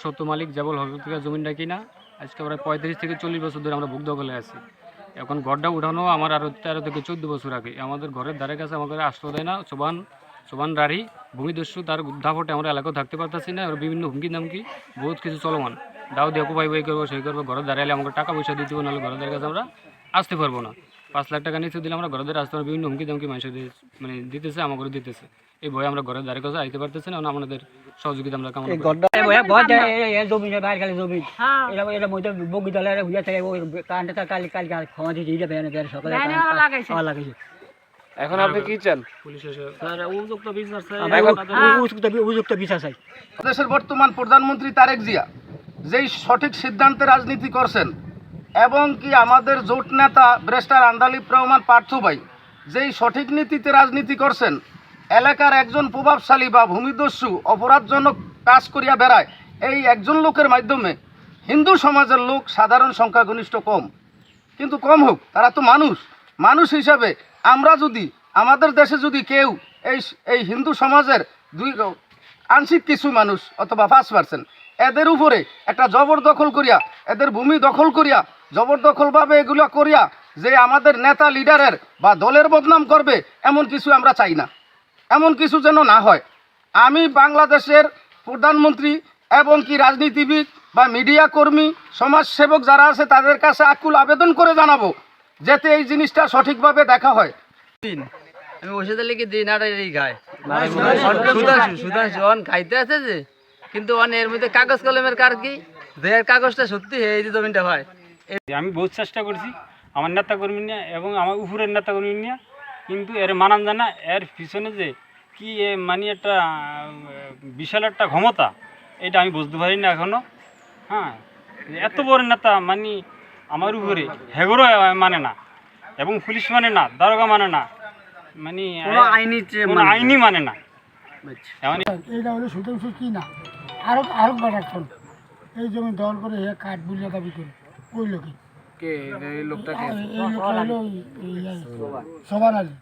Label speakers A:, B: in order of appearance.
A: সত্য মালিক যেবল হকের থেকে জমিনটা কিনা আজকে প্রায় 35 থেকে 40 বছর ধরে আমরা ভোগ দখলে আছি। এখন ঘরটা উঠানো আমার আরও 13 থেকে 14 বছর আগে। আমাদের ঘরের ধারে কাছে আমাদের আশ্রয় দেয় না সোবান রাড়ি ভূমিদস্যু, তার দাপটে আমরা এলাকাও থাকতে পারতেছি না। আর বিভিন্ন হুমকি দামকি বহুত কিছু চলমান, দাও দেখো ভাই ভাই করবো সেই করবো, ঘরের ধারে এলে আমাকে টাকা পয়সা দিতে হবে, নাহলে ঘরের ধারে কাছে আমরা আসতে পারবো না। 5 লাখ টাকা নিচে দিলে আমরা ঘরের ধারে আসতে পারবো। বিভিন্ন হুমকি দামকি মানুষের মানে দিতেছে, আমাকে দিতেছে। এই ভয়ে আমরা ঘরের ধারে কাছে আইতে পারতেছি না। আমাদের সহযোগিতা আমরা কামনা করি।
B: এখন আপনি কি চান?
C: দেশের বর্তমান প্রধানমন্ত্রী তারেক জিয়া যেই সঠিক সিদ্ধান্তে রাজনীতি করছেন এবং কি আমাদের জোট নেতা ব্যারিস্টার আন্দালিব রহমান পার্থ ভাই যেই সঠিক নীতিতে রাজনীতি করছেন, এলাকার একজন প্রভাবশালী বা ভূমিদস্যু অপরাধজনক কাজ করিয়া বেড়ায়, এই একজন লোকের মাধ্যমে হিন্দু সমাজের লোক সাধারণ সংখ্যাগরিষ্ঠ কম, কিন্তু কম হোক, তারা তো মানুষ হিসাবে আমরা যদি আমাদের দেশে যদি কেউ এই হিন্দু সমাজের আংশিক কিছু মানুষ অথবা 5% এদের উপরে একটা জবরদখল করিয়া, এদের ভূমি দখল করিয়া জবরদখলভাবে এগুলো করিয়া যে আমাদের নেতা লিডারের বা দলের বদনাম করবে, এমন কিছু আমরা চাই না। এমন কিছু যেন না হয়। আমি বাংলাদেশের প্রধানমন্ত্রী এবং কি রাজনীতিবিদ বা মিডিয়া কর্মী সমাজসেবক যারা আছে তাদের কাছে আকুল আবেদন করে জানাবো যাতে এই জিনিসটা সঠিকভাবে দেখা হয়।
B: আমি ওষুধের লিখে দিই না এই গায়ে সুধাংশু খাইতে আছে যে, কিন্তু এর মধ্যে কাগজ কলমের কার কি যে কাগজটা সত্যি এই যে জমিনটা হয়।
A: আমি বহুত চেষ্টা করছি আমার নেতা কর্মী নিয়ে এবং আমার উপরের নেতা কর্মী নিয়ে, কিন্তু এর মানান জানা এর পিছনে যে কি মানে একটা বিশাল একটা ক্ষমতা, এটা আমি বুঝতে পারি না এখনো। হ্যাঁ, এত বড় নেতা মানে আমার উপরে হেগরও মানে না, এবং পুলিশ মানে না, দারোগা মানে না, মানে আইনি মানে না।
D: এইটা হলো সুধাংশু কি না আরো বাড়াক্ষণ এই জমি দল করে কাঠ বুলিয়া দাবি করে ওই লোকে
B: এই লোকটা
D: এই লোকটা হলো সোবান আলী।